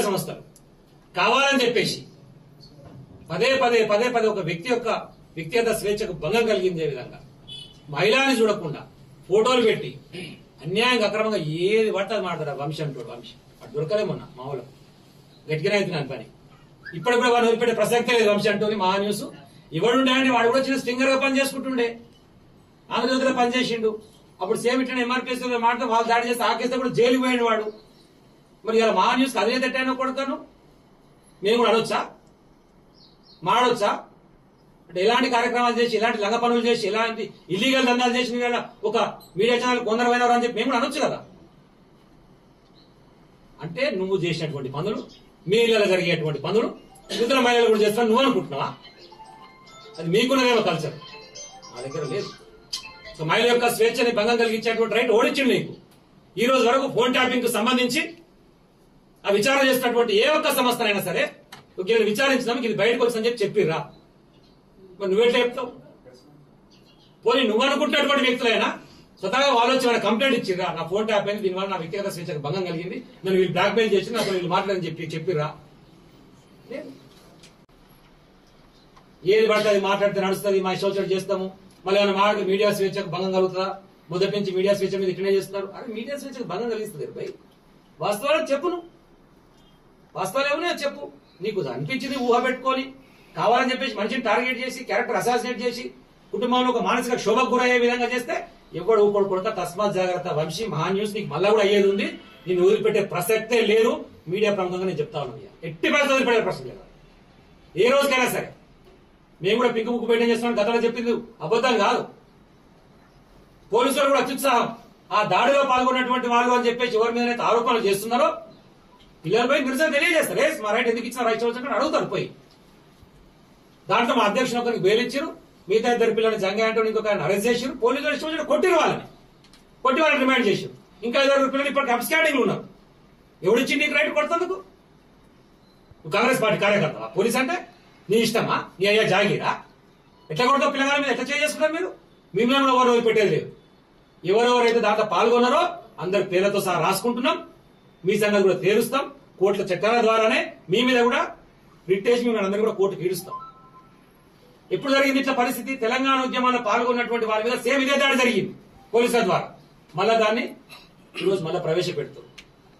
సంస్థలు కావాలని చెప్పేసి పదే పదే పదే పదే ఒక వ్యక్తి యొక్క వ్యక్తిగత స్వేచ్ఛకు భంగం కలిగించే విధంగా మహిళని చూడకుండా ఫోటోలు పెట్టి అన్యాయంగా అక్రమంగా ఏది పడుతుంది మాట్లాడారు వంశీ అంటాడు. వంశీ అటు దొరకలే మొన్న మామూలు గట్టిగానే అవుతున్నాను పని. ఇప్పటికూడా వాడు వదిలిపెట్టే ప్రసక్తే లేదు. వంశీ అంటోని మహా న్యూస్ ఎవడుండే అంటే వాడు కూడా చిన్న స్టింగర్ గా పని చేసుకుంటుండే, ఆంధ్రజ్యోతిలో పనిచేసిండు. అప్పుడు సేమ్ ఇట్లా ఎంఆర్పీఎస్ మాట్లాడితే వాళ్ళు దాడి చేస్తే ఆకేస్తే కూడా జైలు పోయిండు వాడు. మరి ఇలా మహా న్యూస్ అదే తట్టైనా కొడతాను మేము కూడా అనొచ్చా, మాడొచ్చా? అంటే ఎలాంటి కార్యక్రమాలు చేసి ఇలాంటి లంగ పనులు చేసి ఇలాంటి ఇల్లీగల్ దందాలు చేసిన ఒక మీడియా ఛానల్ కొందరు పోయినవారు అని చెప్పి మేము కూడా అనొచ్చు కదా. అంటే నువ్వు చేసినటువంటి పనులు, మీ ఇళ్లలో జరిగేటువంటి పనులు ఇతర మహిళలు కూడా చేస్తాను నువ్వు అనుకుంటున్నావా? అది మీకున్నదేమో కల్చర్, మా దగ్గర లేదు. సో మహిళ యొక్క స్వేచ్ఛని భంగం కలిగించేటువంటి రైట్ ఓడించింది నీకు. ఈ రోజు వరకు ఫోన్ ట్యాపింగ్ కు సంబంధించి ఆ విచారణ చేసినటువంటి ఏ ఒక్క సంస్థనైనా సరే వీళ్ళు విచారించడానికి ఇది బయటకు వచ్చిందని చెప్పి చెప్పిర్రా? మరి నువ్వెట్లా చెప్తావు? పోనీ నువ్వు అనుకుంటున్నటువంటి వ్యక్తులైనా స్వతహాగా వాళ్ళు వచ్చి వాళ్ళ కంప్లైంట్ ఇచ్చిర్రా, నా ఫోన్ ట్యాప్ అయింది, దీనివల్ల నా వ్యక్తిగత స్వేచ్ఛకు భంగం కలిగింది, నన్ను వీళ్ళు బ్లాక్ మెయిల్ చేసి నాకు వీళ్ళు మాట్లాడని చెప్పిర్రా? ఏది పడితే అది మాట్లాడితే నడుస్తుంది, మా ఇష్టం చేస్తాము, మళ్ళీ ఏమైనా మాట్లాడితే మీడియా స్వేచ్ఛకు భంగం కలుగుతుందా? మొదటి నుంచి మీడియా స్వేచ్ఛ మీద ఇట్లనే చేస్తున్నారు. అరే మీడియా స్వేచ్ఛకు భంగం కలిగిస్తుంది భయ్. వాస్తవాలు చెప్పు, నువ్వు వాస్తవాలు ఏమన్నా చెప్పు. నీకు అనిపించింది ఊహ పెట్టుకొని కావాలని చెప్పేసి మనిషిని టార్గెట్ చేసి క్యారెక్టర్ అసాసినేట్ చేసి కుటుంబంలో ఒక మానసిక క్షోభకు గురయ్యే విధంగా చేస్తే ఎవడు ఊపడు కొడతా. తస్మాత్ జాగ్రత్త వంశీ. మహా న్యూస్ నీకు మళ్ళా కూడా అయ్యేది ఉంది. నేను వదిలిపెట్టే ప్రసక్తే లేదు. మీడియా ప్రముఖంగా నేను చెప్తా ఉన్నాను, ఎట్టి పరిస్థితి వదిలిపెట్టే ప్రశ్న లేదు ఏ రోజుకైనా సరే. మేము కూడా పింక్ బుక్ మెయింటైన్ చేస్తున్నాం, గతంలో చెప్పింది అబద్ధం కాదు. పోలీసులు కూడా అత్యుత్సాహం, ఆ దాడిలో పాల్గొన్నటువంటి వాళ్ళు అని చెప్పేసి ఎవరి మీద ఆరోపణలు చేస్తున్నారో పిల్లలు పోయి నిరసన తెలియజేస్తారు. మా రైట్ ఎందుకు ఇచ్చిన రైట్ వచ్చి అడుగుతారు పోయి. దాంట్లో మా అధ్యక్షుడు ఒకరికి బెయిల్ ఇచ్చారు, మిగతా ఇద్దరు పిల్లల్ని జంగా అంటూ ఇంకొక అరెస్ట్ చేశారు. పోలీసులు ఇష్టం వచ్చిన కొట్టిరు, కొట్టి వాళ్ళని రిమాండ్ చేశారు. ఇంకా 5 పిల్లలు ఇప్పటికి అబ్స్కాండింగ్ ఉన్నారు. ఎవడిచ్చి నీకు రైట్ కొడుతుందుకు? కాంగ్రెస్ పార్టీ కార్యకర్త పోలీస్ అంటే నీ ఇష్టమా? నీ అయ్యా జాగీరా? ఎట్లా కొడతావు పిల్లగాల మీద? ఎట్లా చేసుకుంటారు మీరు? మిమ్మల్ని ఎవరు వదిలిపెట్టేది లేదు. ఎవరెవరైతే దాంట్లో పాల్గొన్నారో అందరి పేర్లతో సహా రాసుకుంటున్నాం. మీ సంగతి కూడా తేలుస్తాం. కోర్టుల చట్టాల ద్వారానే మీ మీద కూడా రిట్టేసి మిమ్మల్ని అందరూ కూడా కోర్టుకు ఈడుస్తాం. ఎప్పుడు జరిగింది ఇట్లా పరిస్థితి? తెలంగాణ ఉద్యమాల్లో పాల్గొన్నటువంటి వారి మీద సేమ్ ఇదే దాడి జరిగింది పోలీసుల ద్వారా. మళ్ళా దాన్ని ఈరోజు మళ్ళా ప్రవేశపెడుతుంది.